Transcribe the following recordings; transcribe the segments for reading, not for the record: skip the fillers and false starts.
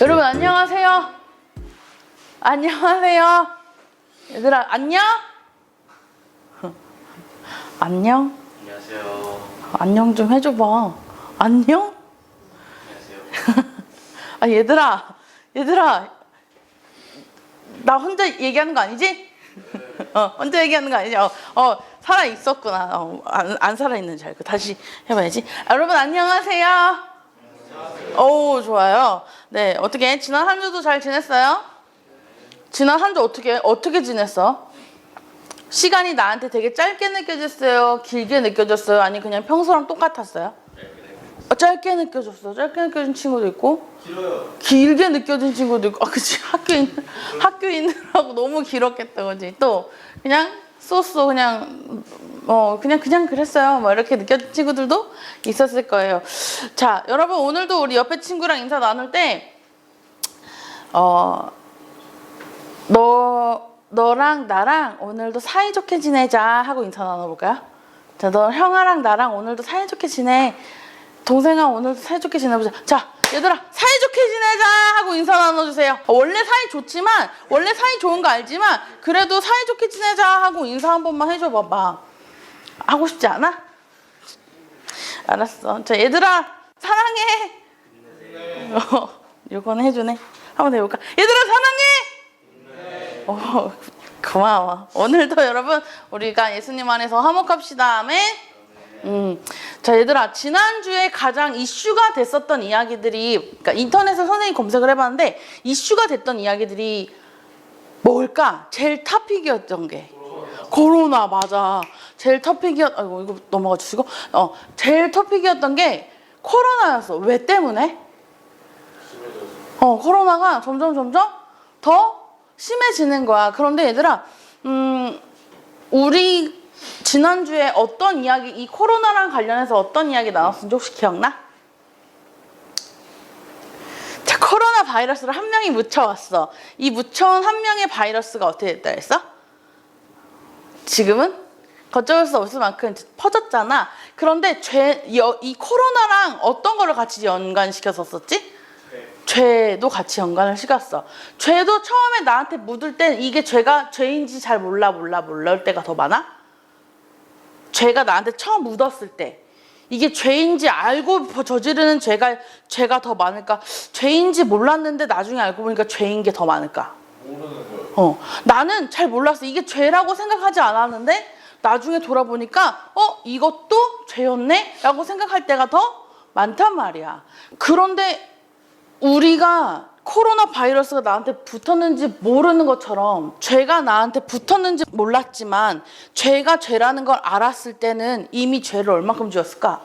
여러분 안녕하세요. 안녕하세요. 얘들아 안녕? 안녕? 안녕하세요. 안녕 좀 해줘봐. 안녕? 안녕하세요. 아 얘들아 나 혼자 얘기하는 거 아니지? 혼자 얘기하는 거 아니지? 살아 있었구나. 안 살아 있는 줄 알고 다시 해봐야지. 여러분 안녕하세요. 오 좋아요. 네 어떻게 지난 한 주도 잘 지냈어요? 지난 한 주 어떻게 지냈어? 시간이 나한테 되게 짧게 느껴졌어요? 길게 느껴졌어요? 아니 그냥 평소랑 똑같았어요? 짧게 느껴졌어. 짧게 느껴진 친구도 있고 길어요. 길게 느껴진 친구도 있고 그치 학교 있느라고 너무 길었겠다 그지? 또 그냥 쏘쏘 그냥 그냥 그랬어요 뭐 이렇게 느껴진 친구들도 있었을 거예요. 자 여러분 오늘도 우리 옆에 친구랑 인사 나눌 때 너랑 나랑 오늘도 사이좋게 지내자 하고 인사 나눠볼까요? 자, 너 형아랑 나랑 오늘도 사이좋게 지내. 동생아 오늘도 사이좋게 지내보자. 자 얘들아 사이좋게 지내자 하고 인사 나눠주세요. 원래 사이 좋지만 원래 사이 좋은 거 알지만 그래도 사이좋게 지내자 하고 인사 한 번만 해줘 봐봐. 하고 싶지 않아? 알았어. 자 얘들아 사랑해. 요거는 해주네. 한번 해볼까? 얘들아 사랑해. 고마워. 오늘도 여러분 우리가 예수님 안에서 화목합시다. 아멘. 자 얘들아 지난주에 가장 이슈가 됐었던 이야기들이 그러니까 인터넷에 선생님이 검색을 해봤는데 이슈가 됐던 이야기들이 뭘까? 제일 탑픽이었던 게 코로나 맞아. 제일 탑픽이었 아이고 이거 넘어가 주시고 제일 탑픽이었던 게 코로나였어. 왜 때문에? 코로나가 점점 더 심해지는 거야. 그런데 얘들아 우리 지난주에 어떤 이야기, 이 코로나랑 관련해서 어떤 이야기 나눴는지 혹시 기억나? 자, 코로나 바이러스를 한 명이 묻혀왔어. 이 묻혀온 한 명의 바이러스가 어떻게 됐다 했어? 지금은 걷잡을 수 없을 만큼 퍼졌잖아. 그런데 이 코로나랑 어떤 거를 같이 연관시켰었지? 죄도 같이 연관을 시켰어. 죄도 처음에 나한테 묻을 때 이게 죄인지 잘 모를 때가 더 많아? 죄가 나한테 처음 묻었을 때 이게 죄인지 알고 저지르는 죄가 더 많을까? 죄인지 몰랐는데 나중에 알고 보니까 죄인 게 더 많을까? 모르는 거요. 나는 잘 몰랐어. 이게 죄라고 생각하지 않았는데 나중에 돌아보니까 이것도 죄였네? 라고 생각할 때가 더 많단 말이야. 그런데 우리가 코로나 바이러스가 나한테 붙었는지 모르는 것처럼 죄가 나한테 붙었는지 몰랐지만 죄가 죄라는 걸 알았을 때는 이미 죄를 얼마큼 지었을까?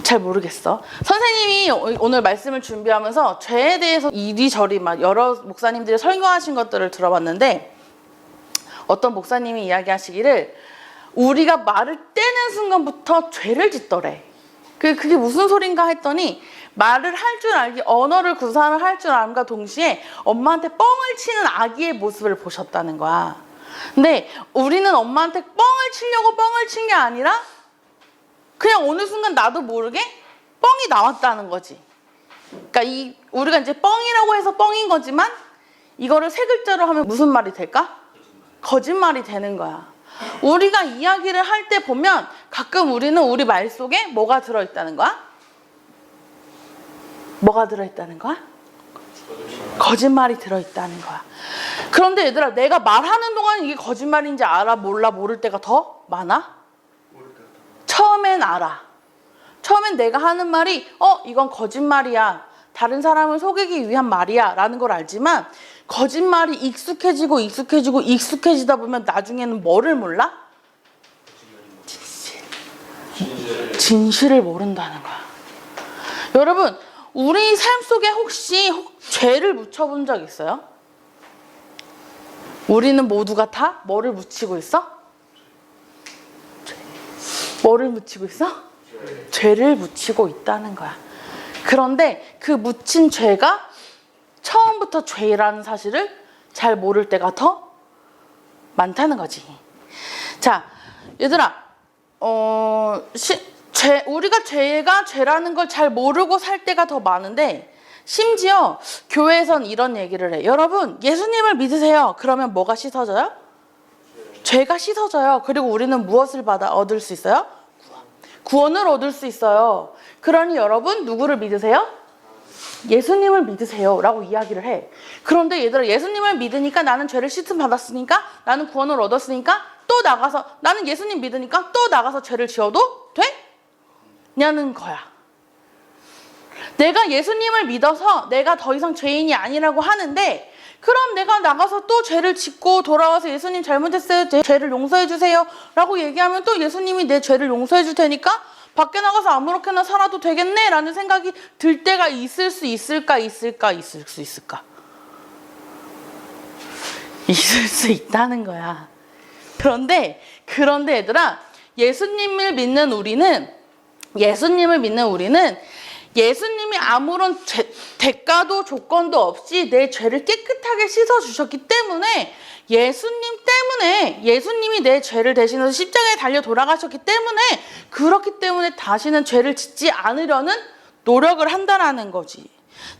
잘 모르겠어. 선생님이 오늘 말씀을 준비하면서 죄에 대해서 이리저리 막 여러 목사님들이 설교하신 것들을 들어봤는데 어떤 목사님이 이야기하시기를 우리가 말을 떼는 순간부터 죄를 짓더래. 그게 무슨 소린가 했더니 말을 할 줄 알기, 언어를 구사를 할 줄 알음과 동시에 엄마한테 뻥을 치는 아기의 모습을 보셨다는 거야. 근데 우리는 엄마한테 뻥을 치려고 뻥을 친 게 아니라 그냥 어느 순간 나도 모르게 뻥이 나왔다는 거지. 그러니까 우리가 이제 뻥이라고 해서 뻥인 거지만 이거를 세 글자로 하면 무슨 말이 될까? 거짓말이 되는 거야. 우리가 이야기를 할 때 보면 가끔 우리는 우리 말 속에 뭐가 들어있다는 거야? 뭐가 들어있다는 거야? 거짓말이 들어있다는 거야. 그런데 얘들아 내가 말하는 동안 이게 거짓말인지 알아 몰라 모를 때가 더 많아? 처음엔 알아. 처음엔 내가 하는 말이 이건 거짓말이야. 다른 사람을 속이기 위한 말이야 라는 걸 알지만 거짓말이 익숙해지다 보면 나중에는 뭐를 몰라? 진실을 모른다는 거야. 여러분 우리 삶 속에 혹시 죄를 묻혀본 적 있어요? 우리는 모두가 다 뭐를 묻히고 있어? 뭐를 묻히고 있어? 죄를 묻히고 있다는 거야. 그런데 그 묻힌 죄가 처음부터 죄라는 사실을 잘 모를 때가 더 많다는 거지. 자, 얘들아, 우리가 죄가 죄라는 걸 잘 모르고 살 때가 더 많은데, 심지어 교회에선 이런 얘기를 해. 여러분, 예수님을 믿으세요. 그러면 뭐가 씻어져요? 죄가 씻어져요. 그리고 우리는 무엇을 얻을 수 있어요? 구원을 얻을 수 있어요. 그러니 여러분, 누구를 믿으세요? 예수님을 믿으세요 라고 이야기를 해. 그런데 얘들아, 예수님을 믿으니까 나는 죄를 씻음 받았으니까, 나는 구원을 얻었으니까 또 나가서, 나는 예수님 믿으니까 또 나가서 죄를 지어도 돼? 냐는 거야. 내가 예수님을 믿어서 내가 더 이상 죄인이 아니라고 하는데, 그럼 내가 나가서 또 죄를 짓고 돌아와서 예수님 잘못했어요, 제 죄를 용서해 주세요 라고 얘기하면 또 예수님이 내 죄를 용서해 줄 테니까 밖에 나가서 아무렇게나 살아도 되겠네 라는 생각이 들 때가 있을 수 있을까? 있을 수 있을까? 있을 수 있다는 거야. 그런데 얘들아, 예수님을 믿는 우리는 예수님이 아무런 대가도 조건도 없이 내 죄를 깨끗하게 씻어주셨기 때문에, 예수님이 내 죄를 대신해서 십자가에 달려 돌아가셨기 때문에, 그렇기 때문에 다시는 죄를 짓지 않으려는 노력을 한다라는 거지.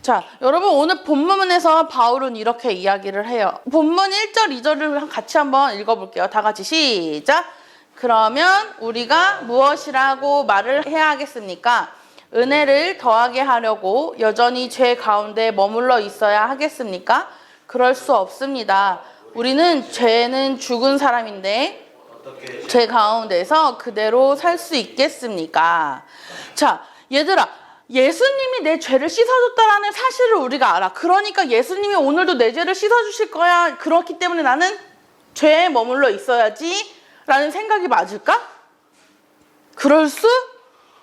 자, 여러분, 오늘 본문에서 바울은 이렇게 이야기를 해요. 본문 1절, 2절을 같이 한번 읽어볼게요. 다 같이 시작. 그러면 우리가 무엇이라고 말을 해야 하겠습니까? 은혜를 더하게 하려고 여전히 죄 가운데 머물러 있어야 하겠습니까? 그럴 수 없습니다. 우리는 죄는 죽은 사람인데 죄 가운데서 그대로 살 수 있겠습니까? 자, 얘들아, 예수님이 내 죄를 씻어줬다라는 사실을 우리가 알아. 그러니까 예수님이 오늘도 내 죄를 씻어주실 거야. 그렇기 때문에 나는 죄에 머물러 있어야지 라는 생각이 맞을까? 그럴 수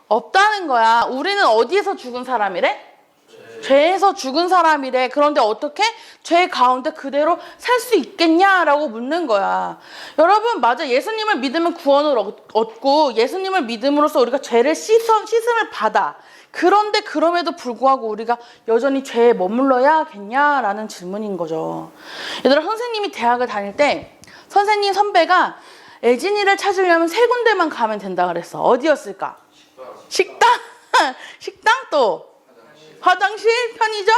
없다는 거야. 우리는 어디에서 죽은 사람이래? 죄에서 죽은 사람이래. 그런데 어떻게 죄 가운데 그대로 살 수 있겠냐라고 묻는 거야. 여러분, 맞아. 예수님을 믿으면 구원을 얻고, 예수님을 믿음으로써 우리가 죄를 씻음을 받아. 그런데 그럼에도 불구하고 우리가 여전히 죄에 머물러야겠냐라는 질문인 거죠. 얘들아, 선생님이 대학을 다닐 때 선생님 선배가 애진이를 찾으려면 3군데만 가면 된다 그랬어. 어디였을까? 식당? 식당 또? 화장실? 편의점?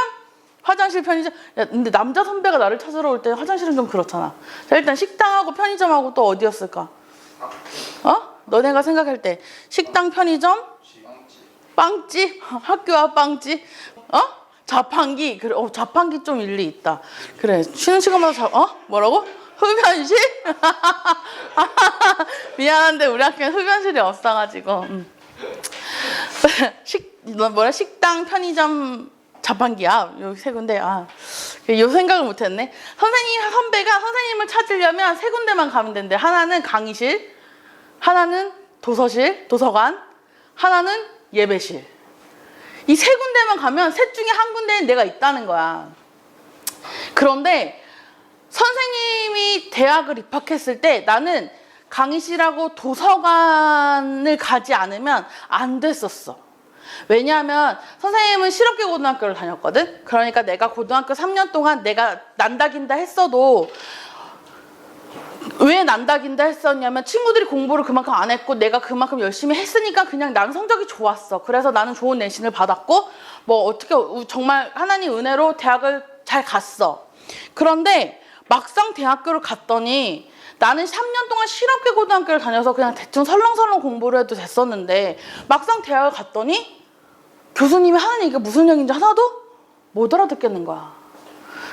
화장실, 편의점? 야, 근데 남자 선배가 나를 찾으러 올 때 화장실은 좀 그렇잖아. 자, 일단 식당하고 편의점하고 또 어디였을까? 너네가 생각할 때 식당, 편의점? 빵집? 학교 앞 빵집? 자판기? 그래, 자판기 좀 일리 있다. 그래, 쉬는 시간마다 뭐라고? 흡연실? 미안한데 우리 학교엔 흡연실이 없어가지고. 식당, 편의점, 자판기야. 여기 3군데. 요 생각을 못했네. 선배가 선생님을 찾으려면 3군데만 가면 된대. 하나는 강의실, 하나는 도서실, 도서관, 하나는 예배실. 이 3군데만 가면 셋 중에 한 군데는 내가 있다는 거야. 그런데 선생님이 대학을 입학했을 때 나는 강의실하고 도서관을 가지 않으면 안 됐었어. 왜냐하면 선생님은 실업계 고등학교를 다녔거든. 그러니까 내가 고등학교 3년 동안 내가 난다긴다 했어도, 왜 난다긴다 했었냐면 친구들이 공부를 그만큼 안 했고 내가 그만큼 열심히 했으니까 그냥 나는 성적이 좋았어. 그래서 나는 좋은 내신을 받았고 어떻게 정말 하나님 은혜로 대학을 잘 갔어. 그런데 막상 대학교를 갔더니 나는 3년 동안 실업계 고등학교를 다녀서 그냥 대충 설렁설렁 공부를 해도 됐었는데, 막상 대학을 갔더니 교수님이 하는 얘기가 무슨 얘기인지 하나도 못 알아듣겠는 거야.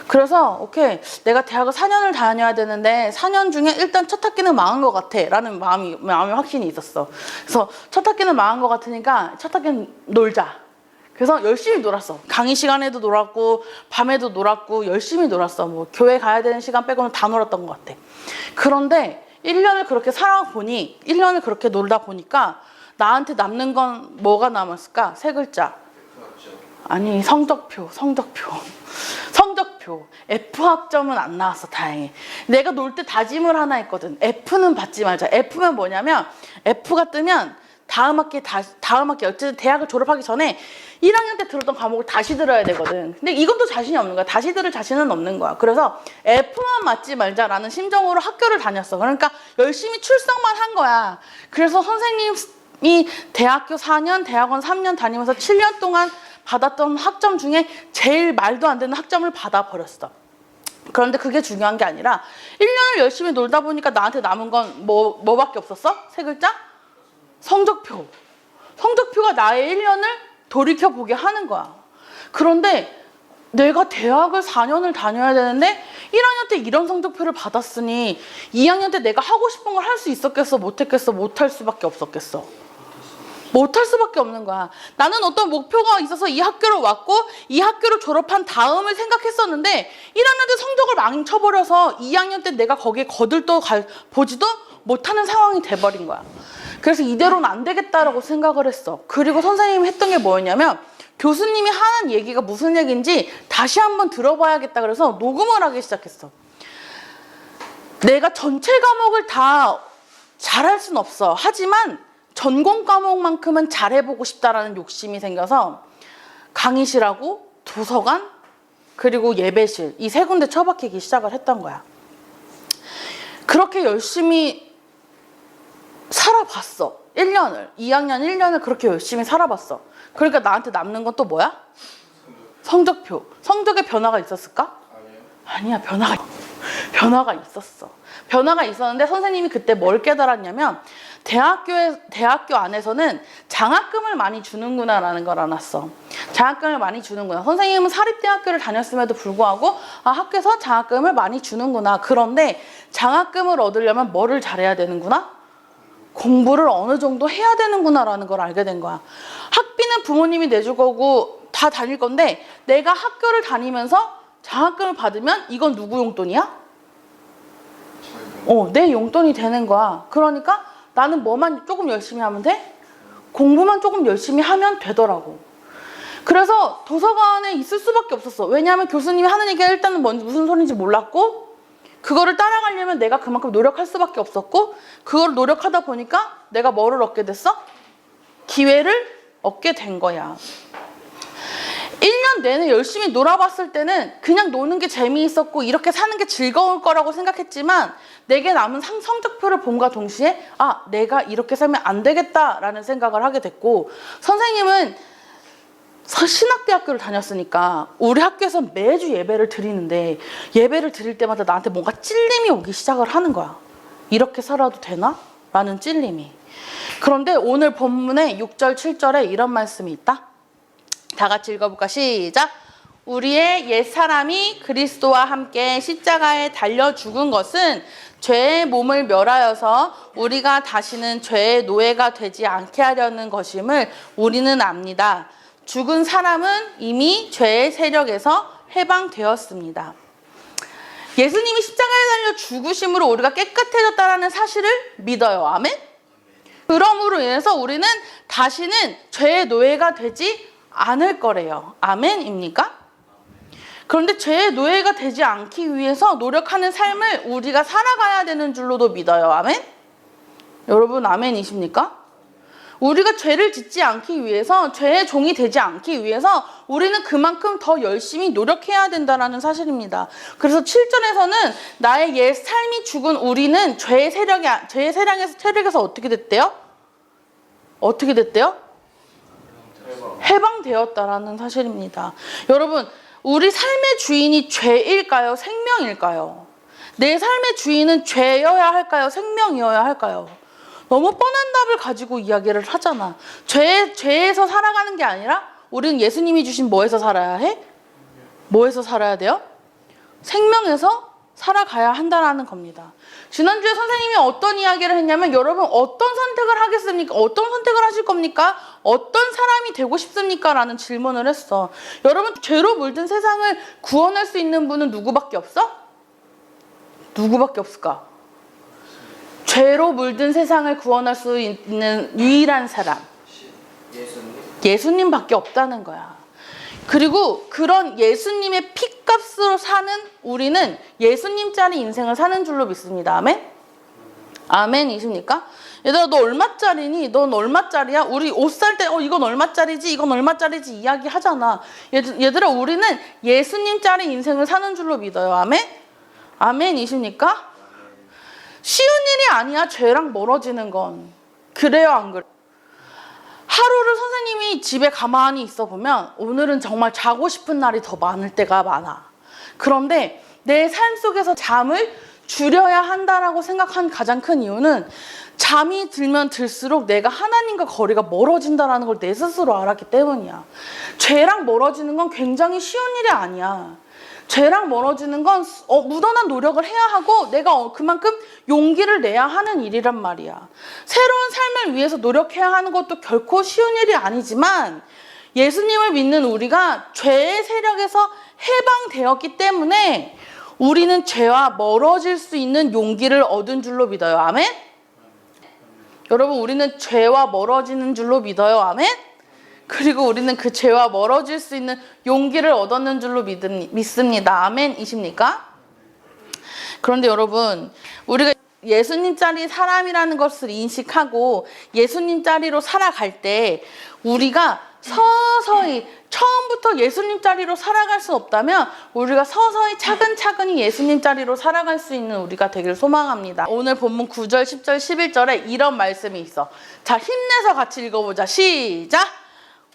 그래서 오케이, 내가 대학을 4년을 다녀야 되는데 4년 중에 일단 첫 학기는 망한 것 같아 라는 마음이 확신이 있었어. 그래서 첫 학기는 망한 것 같으니까 첫 학기는 놀자. 그래서 열심히 놀았어. 강의 시간에도 놀았고 밤에도 놀았고 열심히 놀았어. 교회 가야 되는 시간 빼고는 다 놀았던 것 같아. 그런데 1년을 그렇게 살아보니, 1년을 그렇게 놀다 보니까 나한테 남는 건 뭐가 남았을까? 3글자. 아니, 성적표. F학점은 안 나왔어, 다행히. 내가 놀 때 다짐을 하나 했거든. F는 받지 말자. F면 뭐냐면, F가 뜨면 다음 학기 어쨌든 대학을 졸업하기 전에 1학년 때 들었던 과목을 다시 들어야 되거든. 근데 이건 또 자신이 없는 거야. 다시 들을 자신은 없는 거야. 그래서 F만 맞지 말자라는 심정으로 학교를 다녔어. 그러니까 열심히 출석만 한 거야. 그래서 선생님 대학교 4년, 대학원 3년 다니면서 7년 동안 받았던 학점 중에 제일 말도 안 되는 학점을 받아버렸어. 그런데 그게 중요한 게 아니라 1년을 열심히 놀다 보니까 나한테 남은 건 뭐밖에 없었어? 세 글자? 성적표. 성적표가 나의 1년을 돌이켜보게 하는 거야. 그런데 내가 대학을 4년을 다녀야 되는데 1학년 때 이런 성적표를 받았으니 2학년 때 내가 하고 싶은 걸 할 수 있었겠어? 못했겠어? 못할 수밖에 없었겠어. 못할 수밖에 없는 거야. 나는 어떤 목표가 있어서 이 학교를 왔고 이 학교를 졸업한 다음을 생각했었는데 1학년 때 성적을 망쳐버려서 2학년 때 내가 거기에 보지도 못하는 상황이 돼버린 거야. 그래서 이대로는 안 되겠다라고 생각을 했어. 그리고 선생님이 했던 게 뭐였냐면 교수님이 하는 얘기가 무슨 얘기인지 다시 한번 들어봐야겠다 그래서 녹음을 하기 시작했어. 내가 전체 과목을 다 잘할 순 없어. 하지만 전공 과목만큼은 잘해보고 싶다라는 욕심이 생겨서 강의실하고 도서관 그리고 예배실 이 세 군데 처박히기 시작을 했던 거야. 그렇게 열심히 살아봤어. 1년을. 2학년 1년을 그렇게 열심히 살아봤어. 그러니까 나한테 남는 건 또 뭐야? 성적표. 성적에 변화가 있었을까? 아니야. 변화가 있었어. 변화가 있었는데 선생님이 그때 뭘 깨달았냐면 대학교 안에서는 장학금을 많이 주는구나라는 걸 알았어. 장학금을 많이 주는구나. 선생님은 사립대학교를 다녔음에도 불구하고 학교에서 장학금을 많이 주는구나. 그런데 장학금을 얻으려면 뭐를 잘해야 되는구나? 공부를 어느 정도 해야 되는구나라는 걸 알게 된 거야. 학비는 부모님이 내줄 거고 다 다닐 건데 내가 학교를 다니면서 장학금을 받으면 이건 누구 용돈이야? 내 용돈이 되는 거야. 그러니까 나는 뭐만 조금 열심히 하면 돼? 공부만 조금 열심히 하면 되더라고. 그래서 도서관에 있을 수밖에 없었어. 왜냐하면 교수님이 하는 얘기가 일단은 무슨 소리인지 몰랐고 그거를 따라가려면 내가 그만큼 노력할 수밖에 없었고 그걸 노력하다 보니까 내가 뭐를 얻게 됐어? 기회를 얻게 된 거야. 1년 내내 열심히 놀아봤을 때는 그냥 노는 게 재미있었고 이렇게 사는 게 즐거울 거라고 생각했지만 내게 남은 성적표를 봄과 동시에 내가 이렇게 살면 안 되겠다라는 생각을 하게 됐고 선생님은 신학대학교를 다녔으니까 우리 학교에서 매주 예배를 드리는데 예배를 드릴 때마다 나한테 뭔가 찔림이 오기 시작을 하는 거야. 이렇게 살아도 되나? 라는 찔림이. 그런데 오늘 본문에 6절, 7절에 이런 말씀이 있다. 다 같이 읽어볼까? 시작! 우리의 옛사람이 그리스도와 함께 십자가에 달려 죽은 것은 죄의 몸을 멸하여서 우리가 다시는 죄의 노예가 되지 않게 하려는 것임을 우리는 압니다. 죽은 사람은 이미 죄의 세력에서 해방되었습니다. 예수님이 십자가에 달려 죽으심으로 우리가 깨끗해졌다는 사실을 믿어요. 아멘? 그러므로 인해서 우리는 다시는 죄의 노예가 되지 않을 거래요. 아멘입니까? 그런데 죄의 노예가 되지 않기 위해서 노력하는 삶을 우리가 살아가야 되는 줄로도 믿어요. 아멘? 여러분 아멘이십니까? 우리가 죄를 짓지 않기 위해서 죄의 종이 되지 않기 위해서 우리는 그만큼 더 열심히 노력해야 된다는 사실입니다. 그래서 7절에서는 나의 옛 삶이 죽은 우리는 죄의 세력에서 어떻게 됐대요? 어떻게 됐대요? 해방되었다라는 사실입니다. 여러분 우리 삶의 주인이 죄일까요? 생명일까요? 내 삶의 주인은 죄여야 할까요? 생명이어야 할까요? 너무 뻔한 답을 가지고 이야기를 하잖아. 죄에서 살아가는 게 아니라 우리는 예수님이 주신 뭐에서 살아야 해? 뭐에서 살아야 돼요? 생명에서 살아가야 한다는 겁니다. 지난주에 선생님이 어떤 이야기를 했냐면 여러분 어떤 선택을 하겠습니까? 어떤 선택을 하실 겁니까? 어떤 사람이 되고 싶습니까? 라는 질문을 했어. 여러분 죄로 물든 세상을 구원할 수 있는 분은 누구밖에 없어? 누구밖에 없을까? 죄로 물든 세상을 구원할 수 있는 유일한 사람 예수님밖에 없다는 거야. 그리고 그런 예수님의 피값으로 사는 우리는 예수님짜리 인생을 사는 줄로 믿습니다. 아멘? 아멘이십니까? 얘들아 너 얼마짜리니? 넌 얼마짜리야? 우리 옷 살 때 이건 얼마짜리지? 이건 얼마짜리지? 이야기 하잖아. 얘들아 우리는 예수님짜리 인생을 사는 줄로 믿어요. 아멘? 아멘이십니까? 쉬운 일이 아니야. 죄랑 멀어지는 건. 그래요 안 그래? 하루를 선생님이 집에 가만히 있어 보면 오늘은 정말 자고 싶은 날이 더 많을 때가 많아. 그런데 내 삶 속에서 잠을 줄여야 한다라고 생각한 가장 큰 이유는 잠이 들면 들수록 내가 하나님과 거리가 멀어진다는 걸 내 스스로 알았기 때문이야. 죄랑 멀어지는 건 굉장히 쉬운 일이 아니야. 죄랑 멀어지는 건 무던한 노력을 해야 하고 내가 그만큼 용기를 내야 하는 일이란 말이야. 새로운 삶을 위해서 노력해야 하는 것도 결코 쉬운 일이 아니지만 예수님을 믿는 우리가 죄의 세력에서 해방되었기 때문에 우리는 죄와 멀어질 수 있는 용기를 얻은 줄로 믿어요. 아멘? 여러분, 우리는 죄와 멀어지는 줄로 믿어요. 아멘? 그리고 우리는 그 죄와 멀어질 수 있는 용기를 얻었는 줄로 믿습니다. 아멘이십니까? 그런데 여러분, 우리가 예수님 짜리 사람이라는 것을 인식하고 예수님 짜리로 살아갈 때 우리가 서서히 처음부터 예수님 짜리로 살아갈 수 없다면 우리가 서서히 차근차근히 예수님 짜리로 살아갈 수 있는 우리가 되길 소망합니다. 오늘 본문 9절, 10절, 11절에 이런 말씀이 있어. 자, 힘내서 같이 읽어보자. 시작!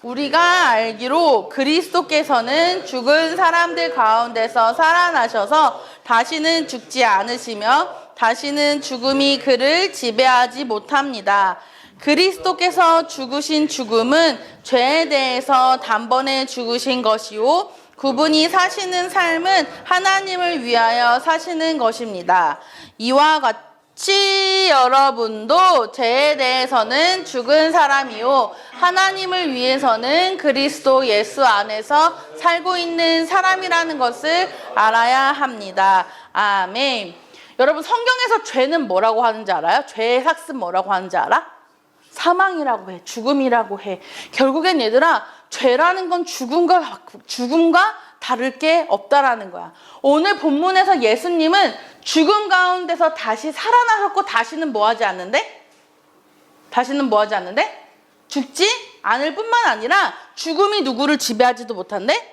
우리가 알기로 그리스도께서는 죽은 사람들 가운데서 살아나셔서 다시는 죽지 않으시며 다시는 죽음이 그를 지배하지 못합니다. 그리스도께서 죽으신 죽음은 죄에 대해서 단번에 죽으신 것이요 그분이 사시는 삶은 하나님을 위하여 사시는 것입니다. 이와 같이 여러분도 죄에 대해서는 죽은 사람이요 하나님을 위해서는 그리스도 예수 안에서 살고 있는 사람이라는 것을 알아야 합니다. 아멘. 여러분, 성경에서 죄는 뭐라고 하는지 알아요? 죄의 삭슨 뭐라고 하는지 알아? 사망이라고 해. 죽음이라고 해. 결국엔 얘들아, 죄라는 건 죽음과 다를 게 없다라는 거야. 오늘 본문에서 예수님은 죽음 가운데서 다시 살아나셨고 다시는 뭐 하지 않는데? 다시는 뭐 하지 않는데? 죽지 않을 뿐만 아니라 죽음이 누구를 지배하지도 못한대?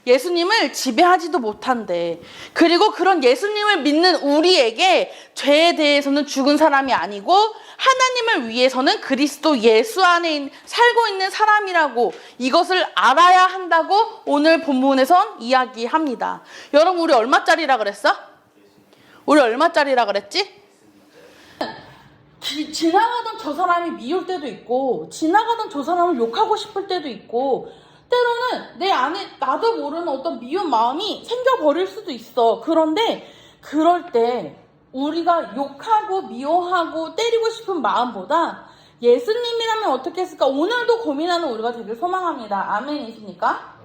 예수님을 지배하지도 못한대. 그리고 그런 예수님을 믿는 우리에게 죄에 대해서는 죽은 사람이 아니고 하나님을 위해서는 그리스도 예수 안에 살고 있는 사람이라고 이것을 알아야 한다고 오늘 본문에선 이야기합니다. 여러분, 우리 얼마짜리라 그랬어? 우리 얼마짜리라 그랬지? 지나가던 저 사람이 미울 때도 있고 지나가던 저 사람을 욕하고 싶을 때도 있고 때로는 내 안에 나도 모르는 어떤 미운 마음이 생겨버릴 수도 있어. 그런데 그럴 때 우리가 욕하고 미워하고 때리고 싶은 마음보다 예수님이라면 어떻게 했을까? 오늘도 고민하는 우리가 되길 소망합니다. 아멘이십니까?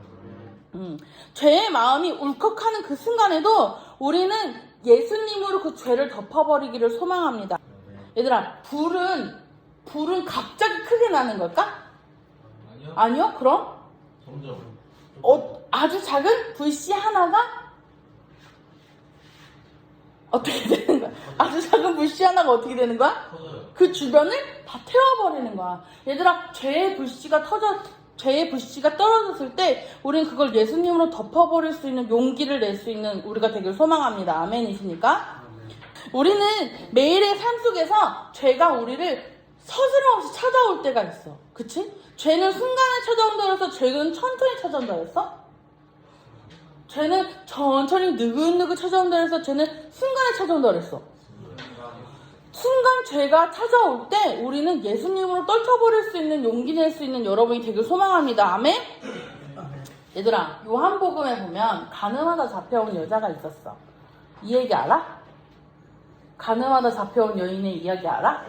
죄의 마음이 울컥하는 그 순간에도 우리는 예수님으로 그 죄를 덮어버리기를 소망합니다. 얘들아, 불은 갑자기 크게 나는 걸까? 아니요? 그럼? 아주 작은 불씨 하나가 어떻게 되는 거야? 아주 작은 불씨 하나가 어떻게 되는 거야? 그 주변을 다 태워버리는 거야. 얘들아, 죄의 불씨가 떨어졌을 때 우리는 그걸 예수님으로 덮어버릴 수 있는 용기를 낼 수 있는 우리가 되길 소망합니다. 아멘이십니까? 우리는 매일의 삶 속에서 죄가 우리를 서스럼없이 찾아올 때가 있어. 그치? 죄는 순간에 찾아온다 그래서 죄는 천천히 찾아온다 그랬어? 죄는 천천히 느긋느긋 찾아온다 그래서 죄는 순간에 찾아온다 그랬어. 순간 죄가 찾아올 때 우리는 예수님으로 떨쳐버릴 수 있는 용기 낼 수 있는 여러분이 되길 소망합니다. 아멘? 얘들아, 요한복음에 보면 가늠하다 잡혀온 여자가 있었어. 이 얘기 알아? 가늠하다 잡혀온 여인의 이야기 알아?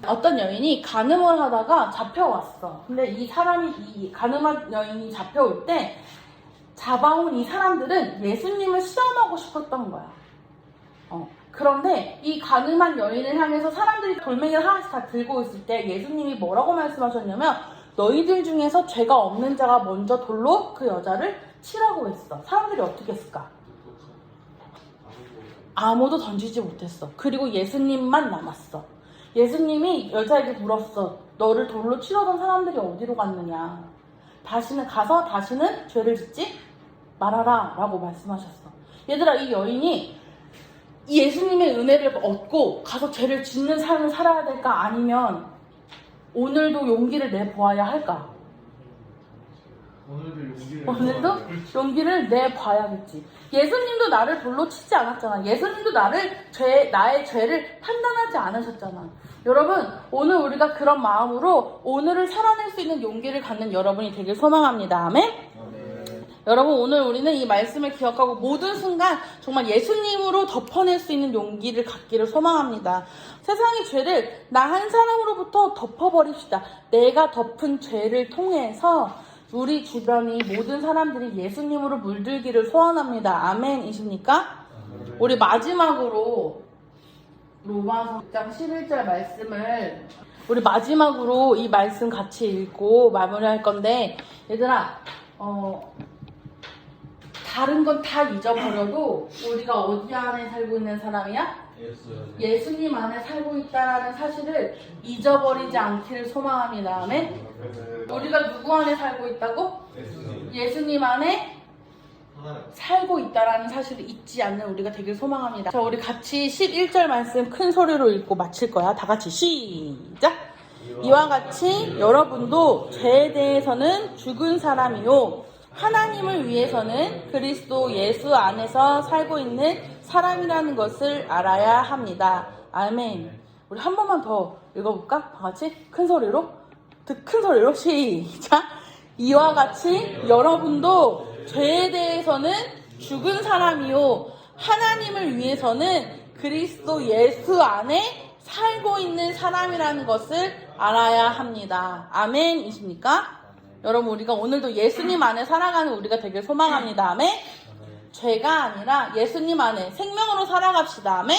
어떤 여인이 간음을 하다가 잡혀왔어. 근데 이 간음한 여인이 잡혀올 때 잡아온 이 사람들은 예수님을 시험하고 싶었던 거야. 그런데 이 간음한 여인을 향해서 사람들이 돌멩이를 하나씩 다 들고 있을 때 예수님이 뭐라고 말씀하셨냐면 너희들 중에서 죄가 없는 자가 먼저 돌로 그 여자를 치라고 했어. 사람들이 어떻게 했을까? 아무도 던지지 못했어. 그리고 예수님만 남았어. 예수님이 여자에게 물었어. 너를 돌로 치려던 사람들이 어디로 갔느냐. 다시는 죄를 짓지 말아라 라고 말씀하셨어. 얘들아, 이 여인이 예수님의 은혜를 얻고 가서 죄를 짓는 삶을 살아야 될까? 아니면 오늘도 용기를 내보아야 할까? 오늘도 용기를 내봐야겠지. 예수님도 나를 돌로 치지 않았잖아. 예수님도 나의 죄를 판단하지 않으셨잖아. 여러분, 오늘 우리가 그런 마음으로 오늘을 살아낼 수 있는 용기를 갖는 여러분이 되길 소망합니다. 아멘? 여러분, 오늘 우리는 이 말씀을 기억하고 모든 순간 정말 예수님으로 덮어낼 수 있는 용기를 갖기를 소망합니다. 세상의 죄를 나 한 사람으로부터 덮어버립시다. 내가 덮은 죄를 통해서 우리 주변이 모든 사람들이 예수님으로 물들기를 소원합니다. 아멘이십니까? 우리 마지막으로 로마서 6장 11절 말씀을 우리 마지막으로 이 말씀 같이 읽고 마무리할 건데, 얘들아, 다른 건 다 잊어버려도 우리가 어디 안에 살고 있는 사람이야? 예수님 안에 살고 있다는 사실을 잊어버리지 않기를 소망합니다. 아멘? 우리가 누구 안에 살고 있다고? 예수님 안에 살고 있다라는 사실을 잊지 않는 우리가 되길 소망합니다. 자, 우리 같이 11절 말씀 큰 소리로 읽고 마칠 거야. 다 같이 시작! 이와 같이 여러분도 죄에 대해서는 죽은 사람이요, 하나님을 위해서는 그리스도 예수 안에서 살고 있는 사람이라는 것을 알아야 합니다. 아멘. 우리 한 번만 더 읽어볼까? 다 같이 큰 소리로 시작. 이와 같이 여러분도 죄에 대해서는 죽은 사람이요, 하나님을 위해서는 그리스도 예수 안에 살고 있는 사람이라는 것을 알아야 합니다. 아멘이십니까? 여러분, 우리가 오늘도 예수님 안에 살아가는 우리가 되길 소망합니다. 아멘? 죄가 아니라 예수님 안에 생명으로 살아갑시다. 아멘?